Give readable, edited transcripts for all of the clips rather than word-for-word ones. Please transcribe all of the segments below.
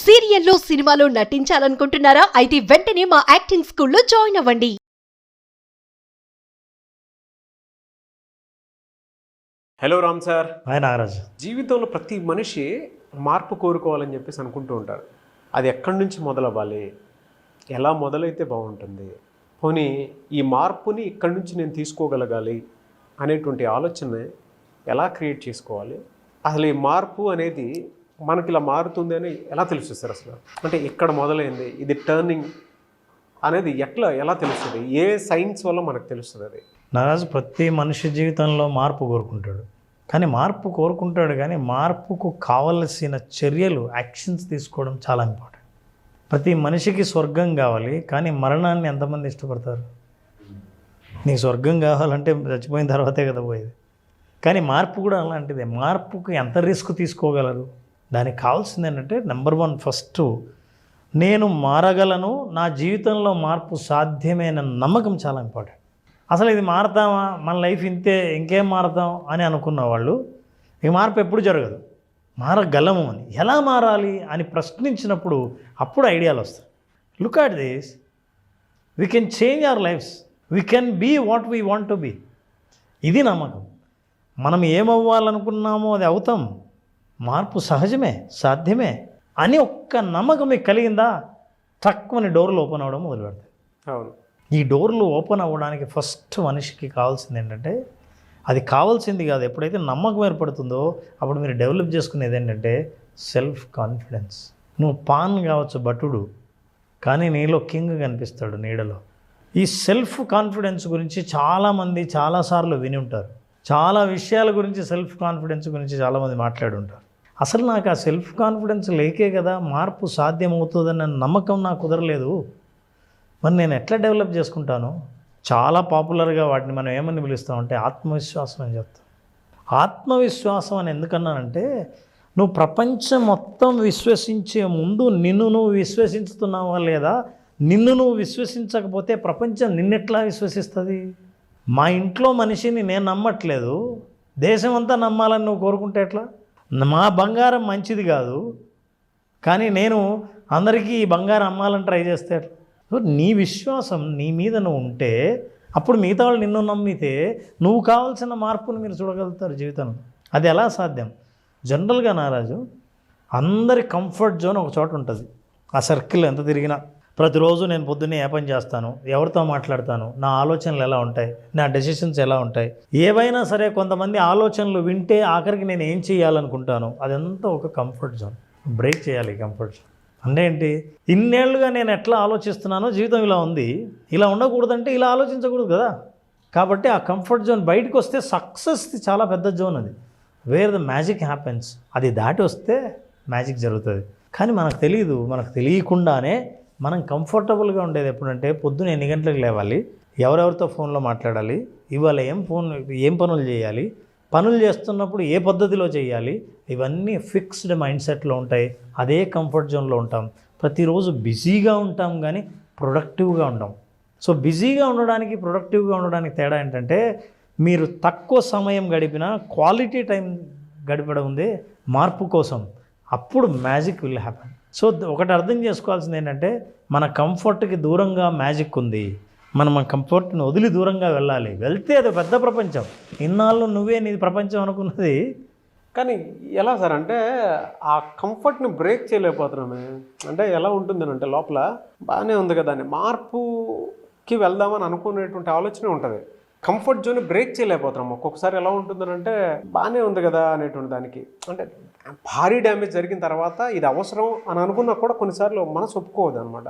సీరియల్లో సినిమాలో నటించాలనుకుంటున్నారా? అయితే వెంటనే మా యాక్టింగ్ స్కూల్లో జాయిన్ అవ్వండి. Hello Ram sir. Hi Nagaraj. జీవితంలో ప్రతి మనిషి మార్పు కోరుకోవాలని చెప్పేసి అనుకుంటూ ఉంటారు. అది ఎక్కడి నుంచి మొదలవ్వాలి, ఎలా మొదలైతే బాగుంటుంది, పోనీ ఈ మార్పుని ఇక్కడి నుంచి నేను తీసుకోగలగాలి అనేటువంటి ఆలోచన ఎలా క్రియేట్ చేసుకోవాలి, అసలు ఈ మార్పు అనేది మనకి ఇలా మారుతుంది అని ఎలా తెలుస్తుంది సార్? అసలు అంటే ఇక్కడ మొదలైంది, ఇది టర్నింగ్ అనేది ఎలా తెలుస్తుంది, ఏ సైన్స్ వల్ల మనకు తెలుస్తుంది? అది నాగరాజు, ప్రతి మనిషి జీవితంలో మార్పు కోరుకుంటాడు. కానీ మార్పుకు కావలసిన చర్యలు, యాక్షన్స్ తీసుకోవడం చాలా ఇంపార్టెంట్. ప్రతి మనిషికి స్వర్గం కావాలి, కానీ మరణాన్ని ఎంతమంది ఇష్టపడతారు? నీకు స్వర్గం కావాలంటే చచ్చిపోయిన తర్వాతే కదా పోయేది. కానీ మార్పు కూడా అలాంటిదే. మార్పుకు ఎంత రిస్క్ తీసుకోగలరు? దానికి కావాల్సింది ఏంటంటే నెంబర్ 1, ఫస్ట్ నేను మారగలను, నా జీవితంలో మార్పు సాధ్యమైన నమ్మకం చాలా ఇంపార్టెంట్. అసలు ఇది మారతామా, మన లైఫ్ ఇంతే, ఇంకేం మారతాం అని అనుకున్న వాళ్ళు ఈ మార్పు ఎప్పుడు జరగదు. మారగలము అని, ఎలా మారాలి అని ప్రశ్నించినప్పుడు అప్పుడు ఐడియాలు వస్తాయి. Look at this, we can change our lives, we can be what we want to be. ఇది నమ్మకం. మనం ఏమవ్వాలనుకున్నామో అది అవుతాం. మార్పు సహజమే, సాధ్యమే అని ఒక్క నమ్మకం మీకు కలిగిందా, తక్కువని డోర్లు ఓపెన్ అవ్వడం మొదలు పెడతాయి. అవును. ఈ డోర్లు ఓపెన్ అవ్వడానికి ఫస్ట్ మనిషికి కావాల్సింది ఏంటంటే, అది కావాల్సింది కాదు, ఎప్పుడైతే నమ్మకం ఏర్పడుతుందో అప్పుడు మీరు డెవలప్ చేసుకునేది ఏంటంటే సెల్ఫ్ కాన్ఫిడెన్స్. నువ్వు పాన్ కావచ్చు భటుడు, కానీ నీలో కింగ్ కనిపిస్తాడు నీడలో. ఈ సెల్ఫ్ కాన్ఫిడెన్స్ గురించి చాలామంది చాలాసార్లు విని ఉంటారు. చాలా విషయాల గురించి, సెల్ఫ్ కాన్ఫిడెన్స్ గురించి చాలామంది మాట్లాడి ఉంటారు. అసలు నాకు ఆ సెల్ఫ్ కాన్ఫిడెన్స్ లేకే కదా మార్పు సాధ్యమవుతుందన్న నమ్మకం నాకు కుదరలేదు, మరి నేను ఎట్లా డెవలప్ చేసుకుంటాను? చాలా పాపులర్గా వాటిని మనం ఏమని పిలుస్తామంటే ఆత్మవిశ్వాసం అని చెప్తాం. ఆత్మవిశ్వాసం అని ఎందుకన్నానంటే, నువ్వు ప్రపంచం మొత్తం విశ్వసించే ముందు నిన్ను నువ్వు విశ్వసిస్తున్నావా లేదా? నిన్ను నువ్వు విశ్వసించకపోతే ప్రపంచం నిన్నెట్లా విశ్వసిస్తుంది? మా ఇంట్లో మనిషిని నేను నమ్మట్లేదు, దేశం అంతా నమ్మాలని నువ్వు కోరుకుంటే ఎట్లా? మా బంగారం మంచిది కాదు, కానీ నేను అందరికీ ఈ బంగారం అమ్మాలని ట్రై చేస్తే ఎట్లా? నీ విశ్వాసం నీ మీద నువ్వు ఉంటే అప్పుడు మిగతా వాళ్ళు నిన్ను నమ్మితే నువ్వు కావాల్సిన మార్పును మీరు చూడగలుగుతారు జీవితంలో. అది ఎలా సాధ్యం? జనరల్గా నారాజు, అందరి కంఫర్ట్ జోన్ ఒక చోట ఉంటుంది. ఆ సర్కిల్ ఎంత తిరిగినా ప్రతిరోజు నేను పొద్దున్నే ఏ పని చేస్తాను, ఎవరితో మాట్లాడతాను, నా ఆలోచనలు ఎలా ఉంటాయి, నా డెసిషన్స్ ఎలా ఉంటాయి, ఏవైనా సరే కొంతమంది ఆలోచనలు వింటే ఆఖరికి నేను ఏం చేయాలనుకుంటాను, అదంతా ఒక కంఫర్ట్ జోన్. బ్రేక్ చేయాలి కంఫర్ట్ జోన్. అంటే ఏంటి? ఇన్నేళ్లుగా నేను ఎట్లా ఆలోచిస్తున్నానో జీవితం ఇలా ఉంది, ఇలా ఉండకూడదంటే ఇలా ఆలోచించకూడదు కదా. కాబట్టి ఆ కంఫర్ట్ జోన్ బయటకు వస్తే సక్సెస్ చాలా పెద్ద జోన్, అది వేర్ ద మ్యాజిక్ హ్యాపెన్స్. అది దాటి వస్తే మ్యాజిక్ జరుగుతుంది. కానీ మనకు తెలియదు. మనకు తెలియకుండానే మనం కంఫర్టబుల్గా ఉండేది ఎప్పుడంటే, పొద్దున ఎన్ని గంటలకు లేవాలి, ఎవరెవరితో ఫోన్లో మాట్లాడాలి, ఇవాళ ఏం పనులు చేయాలి, పనులు చేస్తున్నప్పుడు ఏ పద్ధతిలో చేయాలి, ఇవన్నీ ఫిక్స్డ్ మైండ్ సెట్లో ఉంటాయి. అదే కంఫర్ట్ జోన్లో ఉంటాం. ప్రతిరోజు బిజీగా ఉంటాం కానీ ప్రొడక్టివ్గా ఉంటాం. సో బిజీగా ఉండడానికి, ప్రొడక్టివ్గా ఉండడానికి తేడా ఏంటంటే, మీరు తక్కువ సమయం గడిపినా క్వాలిటీ టైం గడిపడం ఉంది మార్పు కోసం. అప్పుడు మ్యాజిక్ విల్ హ్యాపెన్. సో ఒకటి అర్థం చేసుకోవాల్సింది ఏంటంటే, మన కంఫర్ట్కి దూరంగా మ్యాజిక్ ఉంది. మనం ఆ కంఫర్ట్ని వదిలి దూరంగా వెళ్ళాలి. వెళ్తే అది పెద్ద ప్రపంచం. ఇన్నాళ్ళు నువ్వే నీది ప్రపంచం అనుకున్నది. కానీ ఎలా సార్ అంటే, ఆ కంఫర్ట్ని బ్రేక్ చేయలేకపోతున్నామే. అంటే ఎలా ఉంటుంది అంటే, లోపల బాగానే ఉంది కదా అని మార్పుకి వెళ్దామని అనుకునేటువంటి ఆలోచన ఉంటుంది. కంఫర్ట్ జోన్ బ్రేక్ చేయలేకపోతున్నాం. ఒక్కొక్కసారి ఎలా ఉంటుందనంటే, బాగానే ఉంది కదా అనేటువంటి దానికి, అంటే భారీ డ్యామేజ్ జరిగిన తర్వాత ఇది అవసరం అని అనుకున్నా కూడా కొన్నిసార్లు మనసు ఒప్పుకోవద్దు అనమాట.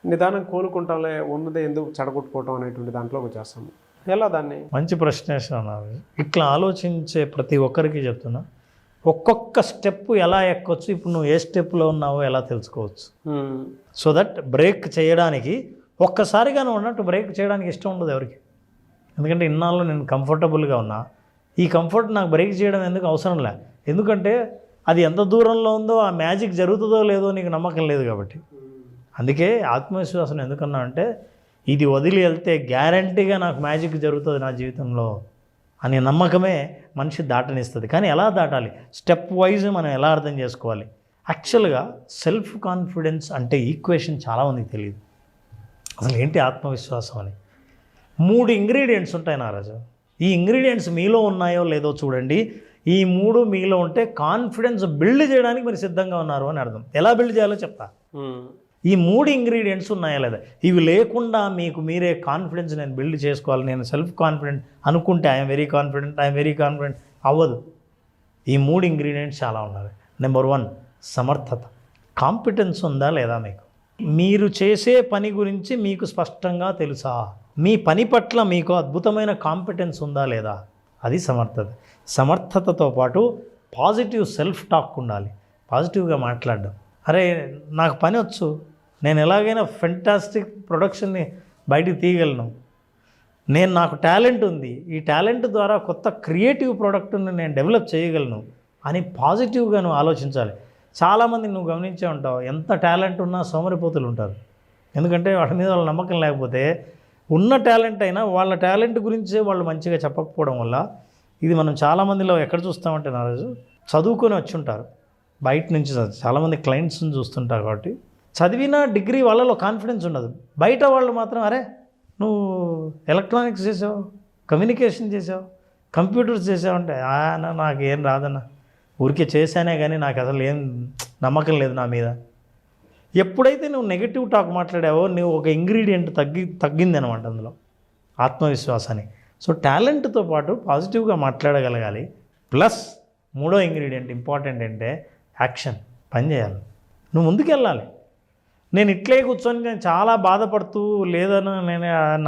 నిదానం కోలుకుంటాంలే, ఉన్నదే ఎందుకు చెడగొట్టుకోవటం అనేటువంటి దాంట్లోకి వచ్చేస్తాము. ఎలా దాన్ని? మంచి ప్రశ్న అన్నారు. ఇట్లా ఆలోచించే ప్రతి ఒక్కరికి చెప్తున్నా, ఒక్కొక్క స్టెప్ ఎలా ఎక్కొచ్చు, ఇప్పుడు నువ్వు ఏ స్టెప్లో ఉన్నావో ఎలా తెలుసుకోవచ్చు. సో దట్ బ్రేక్ చేయడానికి, ఒక్కసారిగా నువ్వు ఉన్నట్టు బ్రేక్ చేయడానికి ఇష్టం ఉండదు ఎవరికి. ఎందుకంటే ఇన్నాళ్ళు నేను కంఫర్టబుల్గా ఉన్నా, ఈ కంఫర్ట్ నాకు బ్రేక్ చేయడం ఎందుకు అవసరం లే. ఎందుకంటే అది ఎంత దూరంలో ఉందో, ఆ మ్యాజిక్ జరుగుతుందో లేదో నీకు నమ్మకం లేదు కాబట్టి. అందుకే ఆత్మవిశ్వాసం ఎందుకన్నా అంటే, ఇది వదిలి వెళ్తే గ్యారంటీగా నాకు మ్యాజిక్ జరుగుతుంది నా జీవితంలో అనే నమ్మకమే మనిషి దాటనిస్తుంది. కానీ ఎలా దాటాలి, స్టెప్ వైజ్ మనం ఎలా అర్థం చేసుకోవాలి, యాక్చువల్గా సెల్ఫ్ కాన్ఫిడెన్స్ అంటే ఈక్వేషన్ చాలామందికి తెలియదు. అసలు ఏంటి ఆత్మవిశ్వాసం అని. 3 ఇంగ్రీడియంట్స్ ఉంటాయి నారాజు. ఈ ఇంగ్రీడియంట్స్ మీలో ఉన్నాయో లేదో చూడండి. ఈ 3 మీలో ఉంటే కాన్ఫిడెన్స్ బిల్డ్ చేయడానికి మీరు సిద్ధంగా ఉన్నారు అని అర్థం. ఎలా బిల్డ్ చేయాలో చెప్తా. ఈ 3 ఇంగ్రీడియంట్స్ ఉన్నాయా లేదా, ఇవి లేకుండా మీకు మీరే కాన్ఫిడెన్స్ నేను బిల్డ్ చేసుకోవాలి, నేను సెల్ఫ్ కాన్ఫిడెంట్ అనుకుంటే ఐఎమ్ వెరీ కాన్ఫిడెంట్ అవ్వదు. ఈ 3 ఇంగ్రీడియంట్స్ చాలా ఉన్నాయి. నెంబర్ 1 సమర్థత. కాంపిటెన్స్ ఉందా లేదా మీకు? మీరు చేసే పని గురించి మీకు స్పష్టంగా తెలుసా? మీ పని పట్ల మీకు అద్భుతమైన కాంపిటెన్స్ ఉందా లేదా? అది సమర్థత. సమర్థతతో పాటు పాజిటివ్ సెల్ఫ్ టాక్ ఉండాలి. పాజిటివ్గా మాట్లాడడం. అరే నాకు పని వచ్చు, నేను ఎలాగైనా ఫెంటాస్టిక్ ప్రొడక్షన్ని బయటికి తీయగలను, నాకు టాలెంట్ ఉంది, ఈ టాలెంట్ ద్వారా కొత్త క్రియేటివ్ ప్రోడక్ట్ని నేను డెవలప్ చేయగలను అని పాజిటివ్గా నువ్వు ఆలోచించాలి. చాలామంది నువ్వు గమనించే ఉంటావు, ఎంత టాలెంట్ ఉన్నా సోమరిపోతులు ఉంటారు. ఎందుకంటే వాటి మీద వాళ్ళ నమ్మకం లేకపోతే, ఉన్న టాలెంట్ అయినా వాళ్ళ టాలెంట్ గురించే వాళ్ళు మంచిగా చెప్పకపోవడం వల్ల ఇది మనం చాలామందిలో ఎక్కడ చూస్తామంటే నారాజు, చదువుకొని వచ్చి ఉంటారు బయట నుంచి, చాలామంది క్లయింట్స్ని చూస్తుంటారు కాబట్టి చదివిన డిగ్రీ వాళ్ళలో కాన్ఫిడెన్స్ ఉండదు. బయట వాళ్ళు మాత్రం అరే నువ్వు ఎలక్ట్రానిక్స్ చేసావు, కమ్యూనికేషన్ చేసావు, కంప్యూటర్స్ చేసావు అంటే నాకేం రాదన్న, ఊరికే చేశానే కానీ నాకు అసలు ఏం నమ్మకం లేదు నా మీద. ఎప్పుడైతే నువ్వు నెగిటివ్ టాక్ మాట్లాడావో నువ్వు ఒక ఇంగ్రీడియంట్ తగ్గింది అనమాట అందులో, ఆత్మవిశ్వాసాన్ని. సో టాలెంట్తో పాటు పాజిటివ్గా మాట్లాడగలగాలి. ప్లస్ 3వ ఇంగ్రీడియంట్ ఇంపార్టెంట్ అంటే యాక్షన్. పని చేయాలి, నువ్వు ముందుకెళ్ళాలి. నేను ఇట్లే కూర్చొని నేను చాలా బాధపడుతూ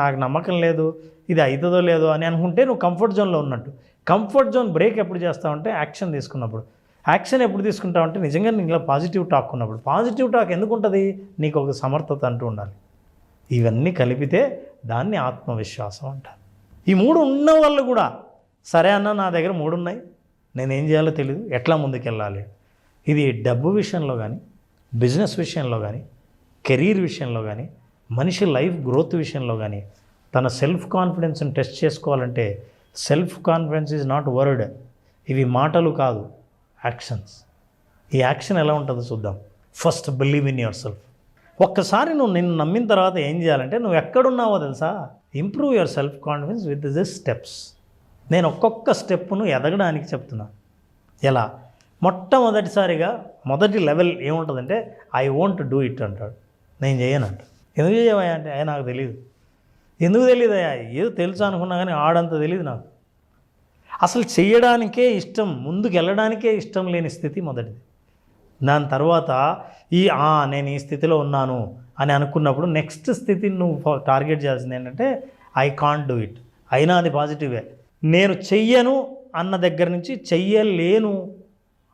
నాకు నమ్మకం లేదు, ఇది అవుతుందో లేదో అని అనుకుంటే నువ్వు కంఫర్ట్ జోన్లో ఉన్నట్టు. కంఫర్ట్ జోన్ బ్రేక్ ఎప్పుడు చేస్తావంటే యాక్షన్ తీసుకున్నప్పుడు. యాక్షన్ ఎప్పుడు తీసుకుంటావంటే నిజంగా నీలో పాజిటివ్ టాక్ ఉన్నప్పుడు. పాజిటివ్ టాక్ ఎందుకు ఉంటుంది? నీకు ఒక సమర్థత అంటూ ఉండాలి. ఇవన్నీ కలిపితే దాన్ని ఆత్మవిశ్వాసం అంటారు. ఈ 3 ఉన్న వాళ్ళు కూడా సరే అన్న నా దగ్గర 3 ఉన్నాయి, నేనేం చేయాలో తెలియదు, ఎట్లా ముందుకెళ్ళాలి. ఇది డబ్బు విషయంలో కానీ, బిజినెస్ విషయంలో కానీ, కెరీర్ విషయంలో కానీ, మనిషి లైఫ్ గ్రోత్ విషయంలో కానీ తన సెల్ఫ్ కాన్ఫిడెన్స్ని టెస్ట్ చేసుకోవాలంటే self confidence is not word. ఇవి మాటలు కాదు, యాక్షన్స్. ఈ యాక్షన్ ఎలా ఉంటుందో చూద్దాం. First believe in your self. ఒక్కసారి నువ్వు నిన్ను నమ్మిన తర్వాత ఏం చేయాలంటే, నువ్వు ఎక్కడున్నావో తెలుసా, improve your self confidence with this steps. నేను ఒక్కొక్క స్టెప్ను ఎదగడానికి చెప్తున్నా. ఎలా? మొట్టమొదటిసారిగా మొదటి లెవెల్ ఏముంటుందంటే ఐ వాంట్ డూ ఇట్ అంటాడు. నేను చేయనంట. ఎందుకు చేయవయ్యా అంటే నాకు తెలియదు. ఎందుకు తెలియదయ్యా? ఏదో తెలుసు అనుకున్నా కానీ ఆడంత తెలియదు నాకు. అసలు చేయడానికే ఇష్టం, ముందుకు వెళ్ళడానికే ఇష్టం లేని స్థితి మొదటిది. దాని తర్వాత నేను ఈ స్థితిలో ఉన్నాను అని అనుకున్నప్పుడు నెక్స్ట్ స్థితిని నువ్వు టార్గెట్ చేయాల్సింది ఏంటంటే ఐ కాంట్ డూ ఇట్. అయినా అది పాజిటివే. నేను చెయ్యను అన్న దగ్గర నుంచి చెయ్యలేను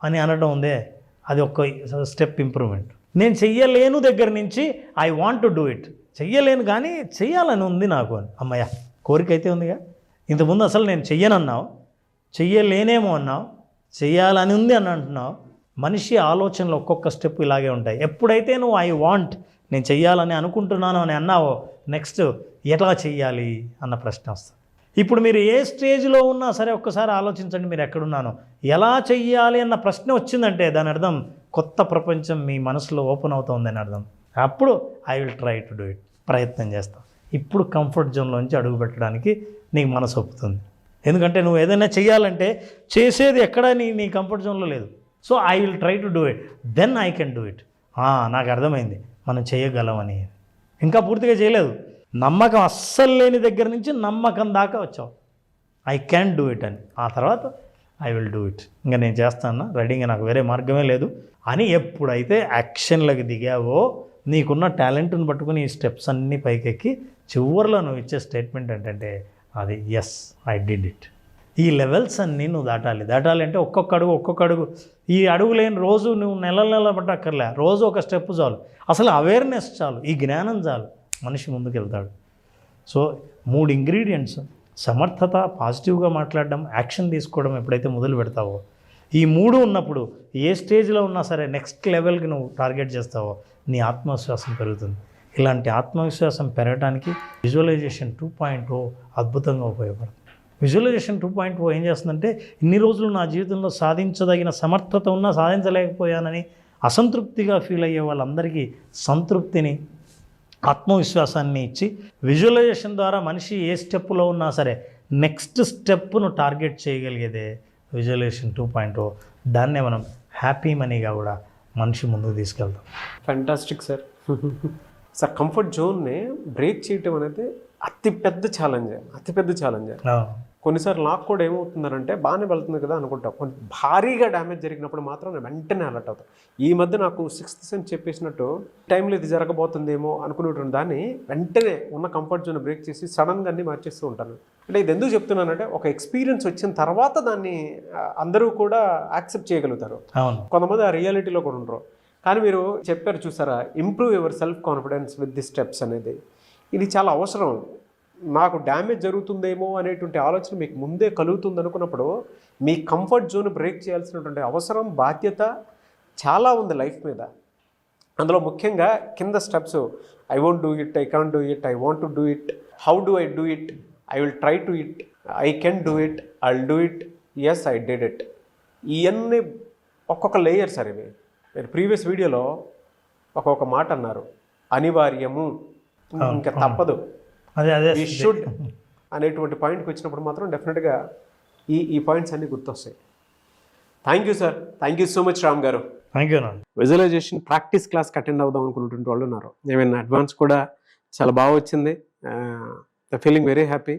అని అనడం ఉందే, అది ఒక స్టెప్ ఇంప్రూవ్మెంట్. నేను చెయ్యలేను దగ్గర నుంచి I want to do it. చెయ్యలేను కానీ చెయ్యాలని ఉంది నాకు అని, అమ్మయ్య కోరిక అయితే ఉందిగా. ఇంతకుముందు అసలు నేను చెయ్యనన్నావు, చెయ్యలేనేమో అన్నావు, చెయ్యాలని ఉంది అని అంటున్నావు. మనిషి ఆలోచనలు ఒక్కొక్క స్టెప్ ఇలాగే ఉంటాయి. ఎప్పుడైతే నువ్వు ఐ వాంట్, నేను చెయ్యాలని అనుకుంటున్నాను అని అన్నావో, నెక్స్ట్ ఎలా చెయ్యాలి అన్న ప్రశ్న వస్తుంది. ఇప్పుడు మీరు ఏ స్టేజ్లో ఉన్నా సరే ఒక్కసారి ఆలోచించండి, మీరు ఎక్కడున్నానో. ఎలా చెయ్యాలి అన్న ప్రశ్న వచ్చిందంటే దాని అర్థం కొత్త ప్రపంచం మీ మనసులో ఓపెన్ అవుతుందని అర్థం. అప్పుడు I will try to do it, ప్రయత్నం చేస్తాం. ఇప్పుడు కంఫర్ట్ జోన్లోంచి అడుగు పెట్టడానికి నీకు మనసు ఒప్పుతుంది. ఎందుకంటే నువ్వు ఏదైనా చెయ్యాలంటే చేసేది ఎక్కడా నీ కంఫర్ట్ జోన్లో లేదు. So I will try to do it, then I can do it. నాకు అర్థమైంది మనం చేయగలమని. ఇంకా పూర్తిగా చేయలేదు, నమ్మకం అస్సలు లేని దగ్గర నుంచి నమ్మకం దాకా వచ్చావు. ఐ క్యాన్ డూ ఇట్ అని. ఆ తర్వాత ఐ విల్ డూ ఇట్, ఇంకా నేను చేస్తాను, రెడీగా, నాకు వేరే మార్గమే లేదు అని ఎప్పుడైతే యాక్షన్లకు దిగావో నీకున్న టాలెంట్ని పట్టుకుని ఈ స్టెప్స్ అన్నీ పైకెక్కి చివరిలో నువ్వు ఇచ్చే స్టేట్మెంట్ ఏంటంటే అది ఎస్ ఐ డిడ్ ఇట్. ఈ లెవెల్స్ అన్నీ నువ్వు దాటాలి అంటే ఒక్కొక్క అడుగు. ఈ అడుగు లేని రోజు నువ్వు నెల పట్టక్కర్లే, రోజు ఒక స్టెప్ చాలు. అసలు అవేర్నెస్ చాలు, ఈ జ్ఞానం చాలు, మనిషి ముందుకు వెళ్తాడు. సో 3 ఇంగ్రీడియంట్స్, సమర్థత, పాజిటివ్గా మాట్లాడడం, యాక్షన్ తీసుకోవడం ఎప్పుడైతే మొదలు పెడతావో, ఈ 3 ఉన్నప్పుడు ఏ స్టేజ్లో ఉన్నా సరే నెక్స్ట్ లెవెల్కి నువ్వు టార్గెట్ చేస్తావో నీ ఆత్మవిశ్వాసం పెరుగుతుంది. ఇలాంటి ఆత్మవిశ్వాసం పెరగడానికి విజువలైజేషన్ 2.0 అద్భుతంగా ఉపయోగపడుతుంది. విజువలైజేషన్ 2.0 ఏం చేస్తుందంటే, ఇన్ని రోజులు నా జీవితంలో సాధించదగిన సమర్థత ఉన్నా సాధించలేకపోయానని అసంతృప్తిగా ఫీల్ అయ్యే వాళ్ళందరికీ సంతృప్తిని, ఆత్మవిశ్వాసాన్ని ఇచ్చి విజువలైజేషన్ ద్వారా మనిషి ఏ స్టెప్లో ఉన్నా సరే నెక్స్ట్ స్టెప్ను టార్గెట్ చేయగలిగేదే విజువలైజేషన్ 2.0. దాన్నే మనం హ్యాపీ మనీగా కూడా మనిషి ముందుకు తీసుకెళ్తాం. Fantastic sir. సార్ కంఫర్ట్ జోన్ని బ్రేక్ చేయటం అనేది అతిపెద్ద ఛాలెంజ్. కొన్నిసార్లు నాకు కూడా ఏమవుతుందంటే బాగానే వెళ్తుంది కదా అనుకుంటా, కొన్ని భారీగా డ్యామేజ్ జరిగినప్పుడు మాత్రం నేను వెంటనే అలర్ట్ అవుతాను. ఈ మధ్య నాకు 6th సెన్స్ చెప్పేసినట్టు టైంలో ఇది జరగబోతుందేమో అనుకునేటువంటి దాన్ని వెంటనే ఉన్న కంఫర్ట్ జోన్ బ్రేక్ చేసి సడన్గా అన్నీ మార్చేస్తూ ఉంటాను. అంటే ఇది ఎందుకు చెప్తున్నానంటే ఒక ఎక్స్పీరియన్స్ వచ్చిన తర్వాత దాన్ని అందరూ కూడా యాక్సెప్ట్ చేయగలుగుతారు. కొంతమంది ఆ రియాలిటీలో కూడా ఉండరు. కానీ మీరు చెప్పారు చూసారా, improve your self confidence with the steps అనేది, ఇది చాలా అవసరం. నాకు డ్యామేజ్ జరుగుతుందేమో అనేటువంటి ఆలోచన మీకు ముందే కలుగుతుంది అనుకున్నప్పుడు మీ కంఫర్ట్ జోన్ బ్రేక్ చేయాల్సినటువంటి అవసరం, బాధ్యత చాలా ఉంది లైఫ్ మీద. అందులో ముఖ్యంగా కింద steps, I won't do it, I can't do it, I want to do it, how do I do it, I will try to it, I can do it, I will do it, yes I did it. ఇవన్నీ ఒక్కొక్క layer sir. ఇవి మీరు previous వీడియోలో ఒక్కొక్క మాట అన్నారు, అనివార్యము, ఇంకా తప్పదు, ఈ షుడ్ అనేటువంటి పాయింట్కి వచ్చినప్పుడు మాత్రం డెఫినెట్గా ఈ పాయింట్స్ అన్నీ గుర్తొస్తాయి. Thank you sir, thank you so much Ram garu. Thank you. Visualisation practice క్లాస్కి అటెండ్ అవుదాం అనుకున్నటువంటి వాళ్ళు ఉన్నారు. ఏమైనా అడ్వాన్స్ కూడా చాలా బాగా వచ్చింది. Feeling very happy.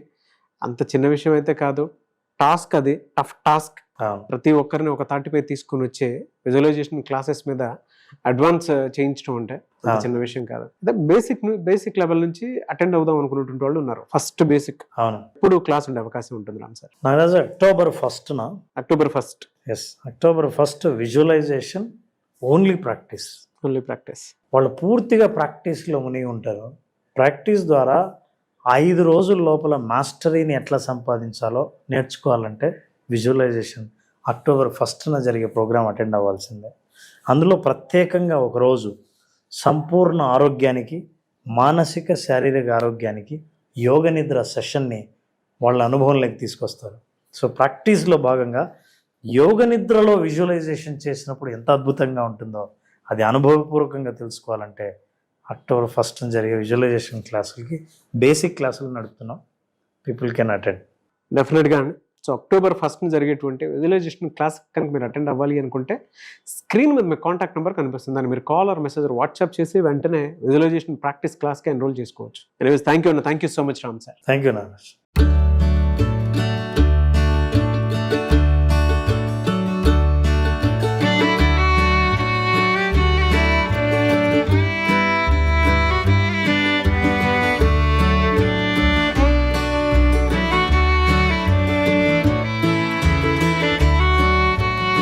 అంత చిన్న విషయం అయితే కాదు, టాస్క్ అది టఫ్ టాస్క్. ప్రతి ఒక్కరిని ఒక తాటిపై తీసుకుని వచ్చే విజువలైజేషన్ క్లాసెస్ మీద అడ్వాన్స్ చేయించడం అంటే చిన్న విషయం కాదు. అంటే బేసిక్ లెవెల్ నుంచి అటెండ్ అవుదాం అనుకున్నటువంటి వాళ్ళు ఉన్నారు. ఫస్ట్ బేసిక్ ఇప్పుడు క్లాస్ ఉండే అవకాశం ఉంటుంది Ram sir. Nagaraju, October 1st. Yes, October 1st visualization only practice. వాళ్ళు పూర్తిగా ప్రాక్టీస్లో మునిగి ఉంటారు. ప్రాక్టీస్ ద్వారా 5 రోజుల లోపల మాస్టరీని ఎట్లా సంపాదించాలో నేర్చుకోవాలంటే విజువలైజేషన్ October 1st జరిగే ప్రోగ్రాం అటెండ్ అవ్వాల్సిందే. అందులో ప్రత్యేకంగా ఒకరోజు సంపూర్ణ ఆరోగ్యానికి, మానసిక శారీరక ఆరోగ్యానికి యోగ నిద్ర సెషన్ని వాళ్ళ అనుభవంలోకి తీసుకొస్తారు. సో ప్రాక్టీస్లో భాగంగా యోగ నిద్రలో విజువలైజేషన్ చేసినప్పుడు ఎంత అద్భుతంగా ఉంటుందో అది అనుభవపూర్వకంగా తెలుసుకోవాలంటే October 1st జరిగే విజువలైజేషన్ క్లాసులకి బేసిక్ క్లాసులు నడుపుతున్నాం. పీపుల్ కెన్ అటెండ్ డెఫినెట్గా అండి. సో October 1st జరిగేటువంటి విజువలైజేషన్ క్లాస్ కనుక మీరు అటెండ్ అవ్వాలి అనుకుంటే స్క్రీన్ మీద మీ కాంటాక్ట్ నెంబర్ కనిపిస్తుంది. దాన్ని మీరు కాల్ ఆర్ మెసేజ్ వాట్సాప్ చేసి వెంటనే విజువలైజేషన్ ప్రాక్టీస్ క్లాస్కి ఎన్రోల్ చేసుకోవచ్చు. Anyways thank you so much Ram sir. Thank you Nagaraj.